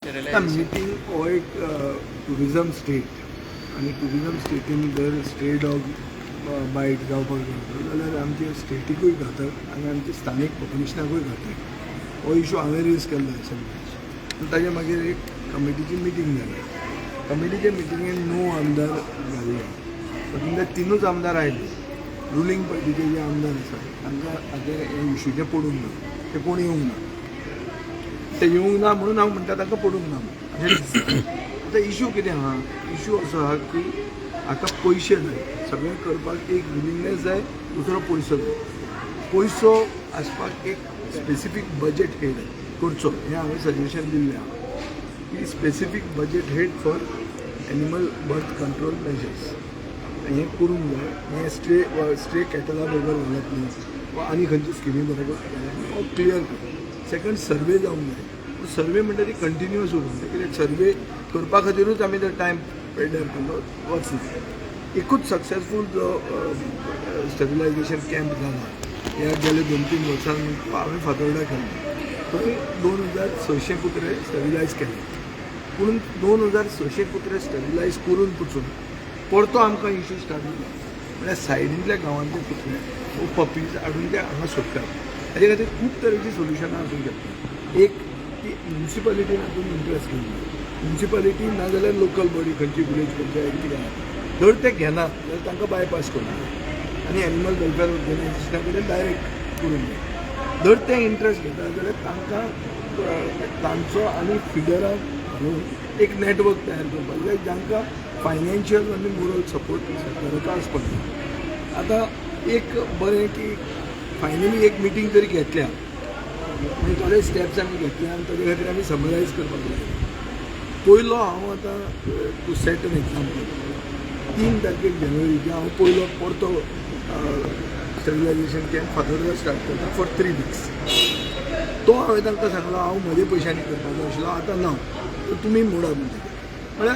Meeting हो एक tourism state आणि टुरिजम स्टेटीन जर स्टे डॉग बायट जावपाक लागलो जाल्यार आमचे स्टेटीकूय घातक आनी आमच्या स्थानीक पॉप्युलेशनाकूय घातक हो इशू हांवें रेज केल्लो असेंब्लीक ताजे मागीर एक कमिटीची मिटींग जाली कमिटीचे मिटिंगेन 9 आमदार घाल्ले तातूंतले 3च आमदार आयले रुलींग पार्टीचे जे आमदार आसात तांकां आतां हे इशूचे पडूंक ना ते कोण येवंक ना ते येवंक ना म्हणून हांव म्हणटा तांकां पडूंक ना आतां इशू कितें आहा इशू असो आहा की हाका पयशे जाय सगळें करपाक एक विलिंगनेस जाय दुसरो पयसो जाय पयसो आसपाक एक स्पेसिफीक बजेट हेड करचो हें हांवें सजेशन दिल्लें आहा की specific budget head for animal birth control measures हें करूंक जाय हें स्ट्रे कॅटला बरोबर घालप न्ही वा आनी खंयची स्किमी बरोबर घालप हो क्लियर कर सेकंड सर्वे जावंक जाय सर्वे म्हणटा ती कंटिन्युअस उरूंक जाय कित्याक सर्वे करपा खातीरूच आमी तो टायम पेड्यार केल्लो वच एकूच सक्सेसफूल जो स्टेबिलायझेशन कॅम्प जाला ह्या गेले 2-3 वर्सांनी हांवें फातोर्डा केल्लो थंय 2600 कुत्रे स्टेबिलायज केले पूण 2600 कुत्रे स्टेबिलायज करून पसून परतो आमकां इशू स्टार्ट जाला म्हळ्यार सायडींतल्या गांवांतले कुत्रे वो पपीज हाडून ते हांगा सोडटात हाजे खातीर खूब तरेची सोल्युशनां आसूंक शकता एक ती म्युन्सिपालिटीन हातून इंट्रस्ट घेवंक म्युन्सिपालिटी ना जाल्यार लोकल बॉडी खंयची विलेज पंचायत कितें आहा जर ते घेना जाल्यार तांकां बायपास करूंक आनी एनिमल वेलफेअर ऑर्गनायझेशना कडेन डायरेक्ट करूंक जाय जर ते इंट्रस्ट घेता जाल्यार तांकां तांचो आनी फिडराक घालून एक नेटवर्क तयार करपाक जाय जांकां फायनान्शियल आनी मोरल सपोर्ट सरकाराचो आसपाक जाय आतां एक बरें की फायनली एक मिटींग तरी घेतल्या आनी थोडे स्टेप्स आमी घेतले आनी ताजे खातीर आमी समरायज करपाक लागले पयलो हांव आतां टू सेट एन एग्जाम्पल 3 तारखेक जानेवारीचे हांव पयलो परतो स्टेबिलायझेशन कॅम्प फातोर्डा स्टार्ट करता फॉर 3 weeks तो हांवें तांकां सांगलो हांव म्हजे पयशांनी करपाचो आशिल्लो आतां ना तुमी मोडा म्हणटा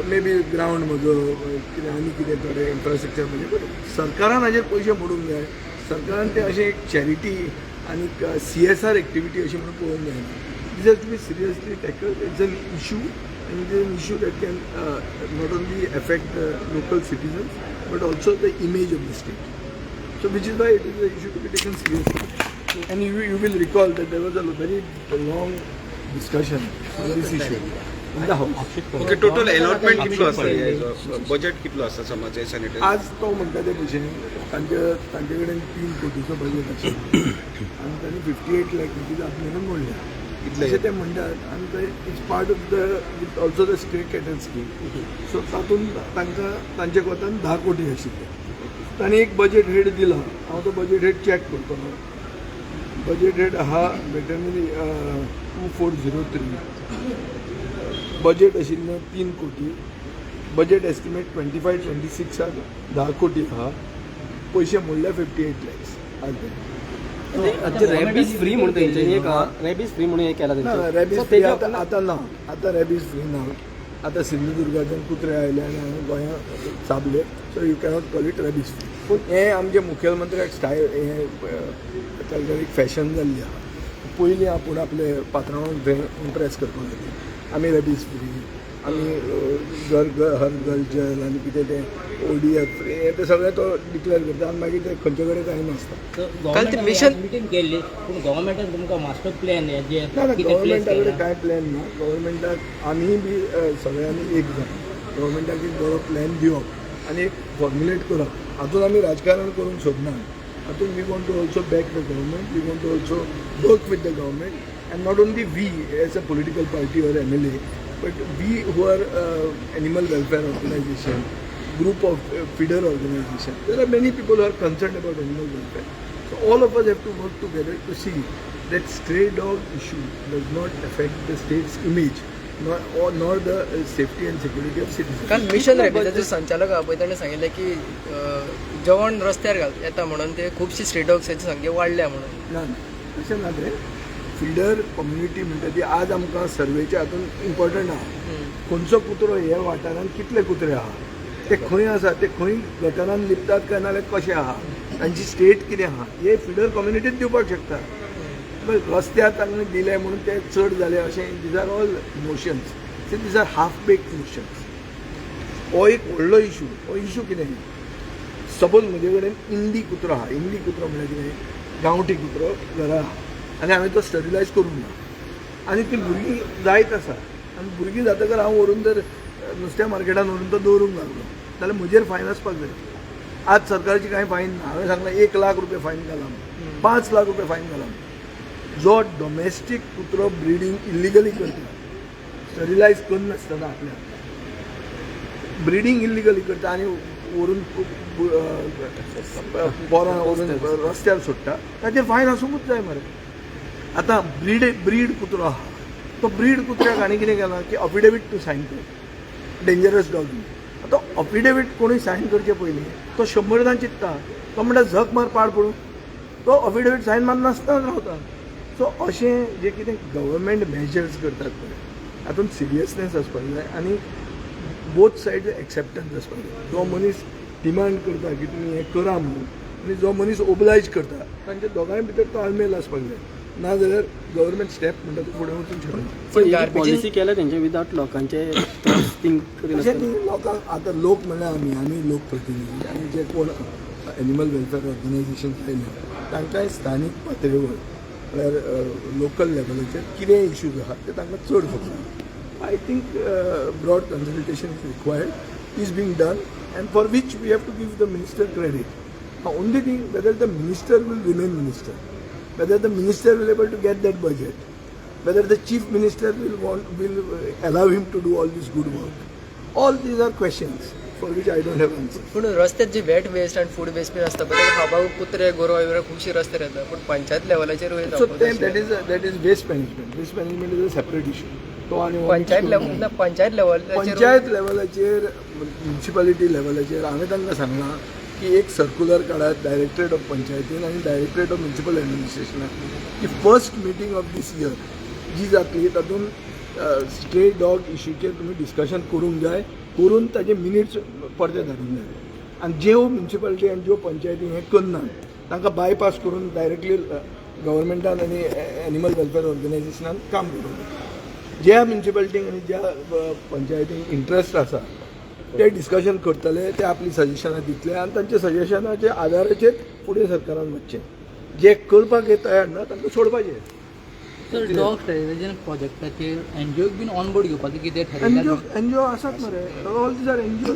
मे बी ग्रावंड म्हजो कितें आनी कितें थोडे इन्फ्रास्ट्रक्चर म्हणजे सरकारान हाजेर पयशे मोडूंक जाय सरकारान ते अशें एक चॅरिटी आनी CSR एक्टिविटी अशी म्हणून पळोवंक जायना these are to be seriously tackled it's an issue and it is an issue that can not only affect local citizens but also the image of the state. So which is why it is an issue to be taken seriously. And you will recall that there was a very long discussion on this issue in the house. Okay, total allotment कितलो आसा budget कितलो आसा समाज sanitary आज तो म्हणटा ते भशेन तांचे कडेन 3 कोटीचो बजेट आशिल्लो आनी तांणी 58 लाख रुपीज आपल्यान मोडल्या अशें ते म्हणटात आनी ते it's part of the also the stay cattle scheme so तातूंत तांकां तांचे कोतान 10 कोटी आशिल्ले तांणी एक बजेट हेड दिला हांव तो बजेट हेड चॅक करतलो बजेट हेड आहा वेटरनरी 2403 बजेट आशिल्लें 3 कोटी बजेट एस्टिमेट 25-26 10 कोटी आहा पयशे मोडले 58 lakhs आज रॅबीज फ्री म्हणून तेंच्यांनी एक रॅबीज फ्री म्हणून एक केला ना रॅबीज फ्री आतां ना आतां रॅबीज फ्री ना आतां सिंधुदुर्गाच्यान कुत्रे आयले आनी हांगा गोंयांत चाबले so you cannot call it rabies free पूण हें आमच्या मुखेलमंत्र्याक स्टायल हें एक फॅशन जाल्ली आहा पयलीं आपूण आपले पात्रांवाक थंय इम्प्रेस करपाक खातीर आमी रॅबीज फ्री आमी हर गर्ल जल आनी कितें तें ODF फ्री ते सगळें तो डिक्लेअर करता आनी मागीर ते खंयचे कडेन कांय नासता काल ते मिशन मिटींग केल्ली पूण गव्हर्मेंटान तुमकां मास्टर प्लॅन जे ना गव्हर्मेंटा कडेन कांय प्लॅन ना गव्हर्मेंटाक आमी बी सगळ्यांनी एक जाय गव्हर्मेंटाक एक बरो प्लॅन दिवप आनी एक फॉर्म्युलेट करप हातूंत आमी राजकारण करूंक सोदना हातूंत we want to also back the government we want to also work with the government and not only we as a political party or MLA but we who are animal welfare organization group of feeder organization there are many people who are concerned about animal welfare so all of us have to work together to see that stray dog issue does not affect the state's image nor the safety and security of citizens. काल mission रॅबीजाचे संचालक आहा पळय ताणें सांगिल्लें की जेवण रस्त्यार येता म्हणून ते खुबशी स्ट्रे डॉग्साची संख्या वाडल्या म्हणून ना तशें ना ते फिडर कम्युनिटी म्हणटा ती आज आमकां सर्वेच्या हातून इम्पॉर्टंट आहा खंयचो कुत्रो ह्या वाठारांत कितले कुत्रे आहा ते खंय आसा ते खंय गटरान लिपतात काय नाल्यार कशें आहा तांची स्टेट कितें आहा हे फिडर कम्युनिटीच दिवपाक शकता रस्त्यार तांणी दिले म्हणून ते चड जाले अशें these are all motions these are half baked motions. हो एक व्हडलो इशू. हो इशू कितें सपोज म्हजे कडेन इंडी कुत्रो आहा. इंडी कुत्रो म्हळ्यार कितें गांवठी कुत्रो घरा आहा आनी हांवें तो स्टरिलायज करूंक ना आनी ती भुरगीं जायत आसा आनी भुरगीं जातकर हांव व्हरून जर नुस्त्या मार्केटान व्हरून तो दवरूंक लागलो जाल्यार म्हजेर फायन आसपाक जाय. आज सरकारची कांय फायन ना. हांवें सांगलां 1 लाख रुपया फायन घाला 5 लाख रुपया फायन घाला. जो डॉमेस्टीक कुत्रो ब्रिडींग इल्लिगली करता स्टरिलायज करनासतना आपल्याक ब्रिडींग इल्लिगली करता आनी व्हरून पोरां व्हरून रस्त्यार सोडटा ताचेर फायन आसूंकूच जाय मरे. आतां ब्रीड कुत्रो आहा तो ब्रीड कुत्र्याक आनी कितें केलां की अफिडेवीट टू सायन कर डेंजरस डॉग. आतां अफिडेवीट कोणूय सायन करचे पयलीं तो 100दां चित्ता तो म्हणटा झक मार पाड पडूं तो अफिडेवीट सायन मारनासतना रावता. सो अशें जे कितें गव्हर्मेंट मेजर्स करतात पळय हातूंत सिरियसनेस आसपाक जाय आनी बोथ सायड एक्सेप्टन्स आसपाक जाय. जो मनीस डिमांड करता की तुमी हें करा म्हणून आनी जो मनीस ओबलायज करता तांच्या दोगांय भितर तो आळमेल आसपाक जाय. ना जाल्यार गव्हर्मेंट स्टेप म्हणटा तो फुडें वचूंक शकना. पॉलिसी केल्या तेंच्या विदाउट लोकांचे थिंक अशें न्ही लोकांक आतां लोक म्हणल्यार आमी लोक प्रतिनिधी आनी जे कोण एनिमल वेलफेअर ऑर्गनायझेशन्स आयले तांकांय स्थानीक पातळीवर म्हळ्यार लोकल लेवलाचेर कितें इश्यूज आहात ते तांकां चड खबर. I think broad consultation is required is being done and for which we have to give the minister credit. Only thing whether the minister will remain minister, whether the minister will able to get that budget, whether the chief minister will allow him to do all this good work. All these are questions for which I don't have answers. पूण रस्त्यात जी wet waste आनी food waste बी आसता पळय ताका खावपाक कुत्रे गोरवां बिरवां खुबशे रस्त्यार येता पूण panchayat लेवलाचेर So that is waste management. Waste management is a separate issue. तो आनी पंचायत लेवलाचेर पंचायत लेवलाचेर म्युनिसिपालिटी लेवलाचेर हांवें तांकां सांगलां की एक सर्क्युलर काडात डायरेक्टरेट ऑफ पंचायतीन आनी डायरेक्टरेट ऑफ म्युनिसिपल एडमिनिस्ट्रेशनाक की first meeting of this year जी जातली तातूंत स्ट्रे डॉग इश्यूचेर तुमी डिस्कशन करूंक जाय करून ताजे मिनिट्स परते धाडूंक जाय आनी ज्यो म्युनिसिपालिटी आनी ज्यो पंचायती हें करनात तांकां बायपास करून डायरेक्टली गव्हर्मेंटान आनी एनिमल वेलफेअर ऑर्गनायझेशनान काम करूंक जाय. ज्या म्युनिसिपालिटीक आनी ज्या पंचायतीक इंट्रस्ट आसा ते डिस्कशन करतले ते आपली सजेशनां दितले आनी तांच्या सजेशनाच्या आदाराचेर फुडें सरकारान वचचें. जे करपाक तयार ना तांकां सोडपाचें. सर डॉग स्टॅरिलायझेशन प्रोजेक्टाचेर एनजीओक बीन ऑन बोर्ड घेवपाचें कितें थारायलां? एनजीओ आसात मरे. All these are NGO.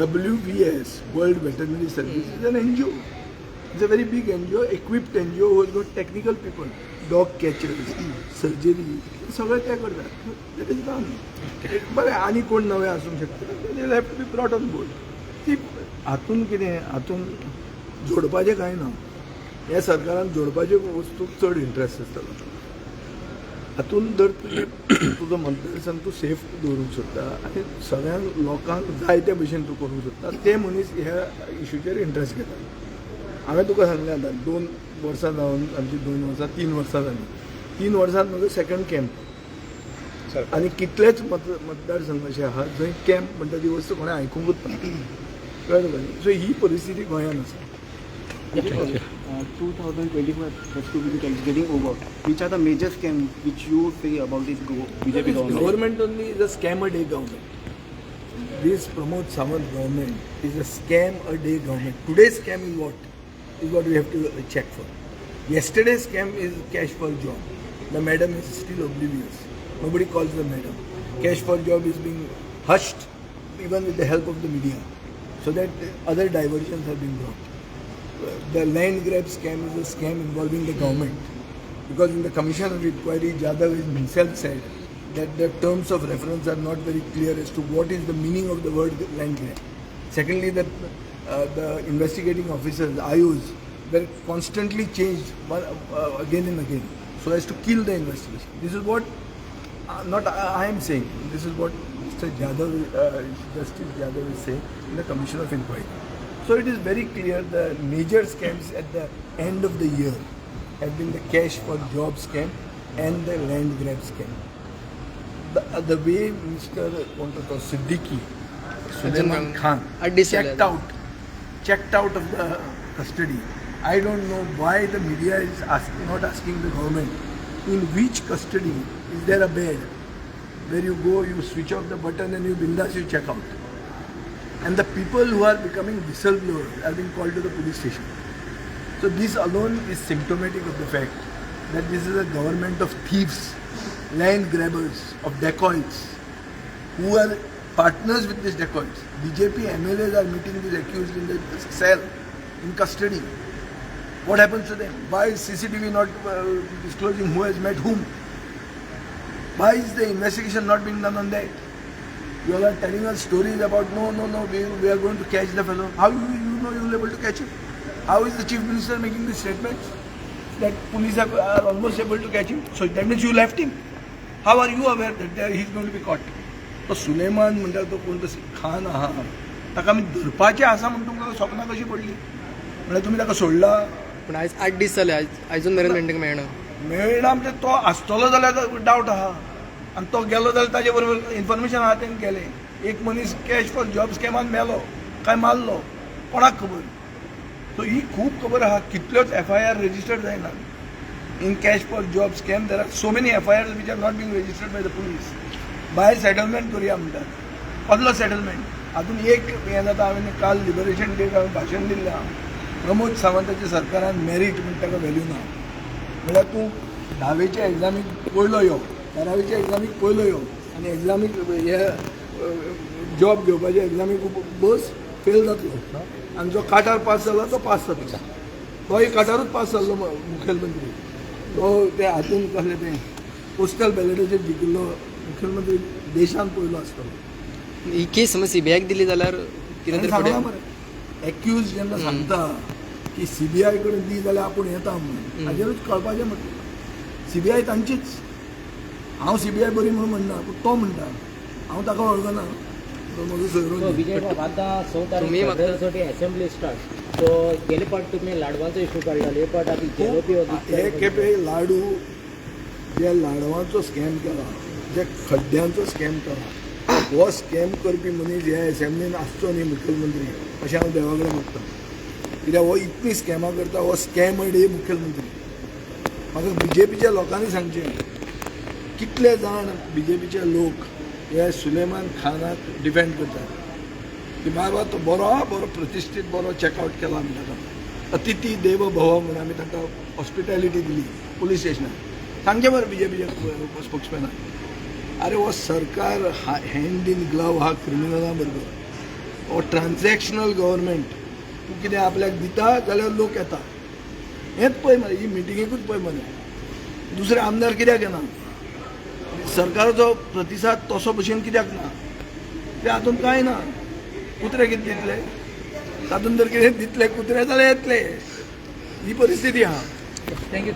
WVS world veterinary service is an NGO. It's a very big NGO equipped NGO who has got technical people dog catchers surgery सगळें ते करतात. That is done. बरें आनी कोण नवे आसूंक शकता they have to be brought on board. ती हातून कितें हातून जोडपाचें कांय ना. ह्या सरकारान जोडपाच्यो वस्तूक चड इंट्रस्ट आसतलो. हातून जर तुजो मतदारसंघ तूं सेफ दवरूंक सोदता आनी सगळ्या लोकांक जाय ते भशेन तूं करूंक सोदता ते मनीस ह्या इश्यूचेर इंट्रस्ट घेता. हांवें तुका सांगलें आतां 2 वर्सां जावन आमची 2 वर्सां 3 वर्सां जालीं. 3 वर्सांत म्हजो सेकंड कॅम्प आनी कितलेच मतदारसंघ अशे आहात जंय कॅम्प म्हणटा ती वस्त कोणें आयकुंकूच ना. कळ्ळें तुका? सो ही परिस्थिती गोंयांत आसा. 2025 has to be getting over. Which are the major scams which you say about this BJP government? Government only is a scam a day government. This Pramod Sawant government is a scam a day government. Today's scam is what? Is what we have to check for. Yesterday's scam is cash for job. The madam is still oblivious. Nobody calls the madam. Cash for job is being hushed even with the help of the media so that other diversions are being brought. The land grab scam is a scam involving the government because in the commission of inquiry Jadhav himself said that the terms of reference are not very clear as to what is the meaning of the word land grab. Secondly, the investigating officers, IOs, were constantly changed again and again so as to kill the investigation. This is what not I am saying. This is what Mr. Jadhav, Justice Jadhav is saying in the commission of inquiry. So it is very clear the major scams at the end of the year have been the cash for job scam and the land grab scam. The way Mr. Siddiqui, Sulaiman Khan checked out of the custody I don't know why the media is not asking the government in which custody is there a bed where you go, you switch off the button and you bindas, you check out. And the people who are becoming whistleblowers are being called to the police station. So this alone is symptomatic of the fact that this is a government of thieves, land grabbers, of dacoits, who are partners with these dacoits. BJP MLAs are meeting these accused in the cell, in custody. What happens to them? Why is CCTV not disclosing who has met whom? Why is the investigation not being done on that? You all are telling us stories about no, we are going to catch the fellow. How you know you will able to catch him? How is the chief minister making these statements that police are almost able to catch him? So that means you left him. How are you aware that he is going to be caught? तो सुलेमान म्हणटा तो कोण तो खान आहा ताका आमी धरपाचें आसा म्हण तुमकां स्वप्नां कशी पडली म्हळ्यार तुमी ताका सोडला पण आयज 8 दीस जाले आयजून मेरेन मेंटेक मेळना मेळना म्हणजे तो आसतलो जाल्यार डावट आहा आनी तो गेलो जाल्यार ताजे बरोबर इन्फॉर्मेशन आहा तेणें केलें एक मनीस कॅश फॉर जॉब स्कॅमान मेलो काय मारलो कोणाक खबर सो ही खूब खबर आहा कितल्योच FIR रजिस्टर्ड जायना in cash for job scam there are so many FIRs which are not being registered by the police. By settlement करूया म्हणटात कसलो सेटलमेंट हातून एक हें जाता हांवें काल लिबरेशन डेक हांवें भाशण दिल्लें प्रमोद सावंताच्या सरकारान मेरीट म्हणटा ताका व्हॅल्यू ना म्हळ्यार तूं 10वेच्या एग्जामीक पयलो यो 12वेच्या एग्जामीक पयलो यो आनी एग्जामीक हे जॉब घेवपाच्या एग्जामीक बस फेल जातलो आनी जो काटार पास जाला तो पास जातलो तोय काटारूच पास जाल्लो मुखेलमंत्री तो ते हातून कसलें तें पोस्टल बॅलेटाचेर जिखिल्लो मुखेलमंत्री देशान पयलो आसतलो ही केस समज CBIक दिली जाल्यार कितें तरी सांगला फुडें मरे एक्यूज जेन्ना सांगता की CBI कडेन दी जाल्यार आपूण येता म्हणून हाजेरूच कळपाचें म्हटलें CBI तांचीच हांव CBI बरी म्हणून म्हणना पूण तो म्हणटा हांव ताका वळखना तो म्हजो सोयरो विजय बाब आतां 6 तारीख फेब्रुवारीसाठी असेंब्ली स्टार्ट सो गेले पावट तुमी लाडवांचो इशू काडलेलो हे पावट आतां जेलोपी हे खेपे लाडू जे लाडवांचो स्कॅम केला जे खड्ड्यांचो स्कॅम केला हो स्कॅम करपी मनीस ह्या असेंब्लीन आसचो न्ही मुखेलमंत्री अशें हांव देवा कडेन मागता कित्याक हो इतली स्कॅमां करता हो स्कॅम आयडी मुखेलमंत्री म्हाका BJPच्या लोकांनी सांगचें कितले जाण BJPचे लोक हे सुलेमान खानाक डिफेंड करतात की बाबा तो बरो प्रतिश्ठीत बरो चॅकआउट केला आमी ताका अतिथी देव भव म्हणून आमी ताका हॉस्पिटॅलिटी दिली पुलीस स्टेशनार सांगचें बरें BJPच्या स्पोक्समॅनाक अरे वो सरकार हँड इन ग्लव हा क्रिमिनलां बरोबर हो ट्रान्झॅक्शनल गव्हर्मेंट तूं कितें आपल्याक दिता जाल्यार लोक येता हेंच पळय मरे ही मिटिंगेकूच पळय मरे दुसरे आमदार कित्याक येना सरकाराचो प्रतिसाद तसो भशेन कित्याक ना ते हातूंत कांय ना कुत्रे कितें दितले तातूंत जर कितें दितले कुत्रे जाल्यार येतले ही परिस्थिती आहा थँक्यू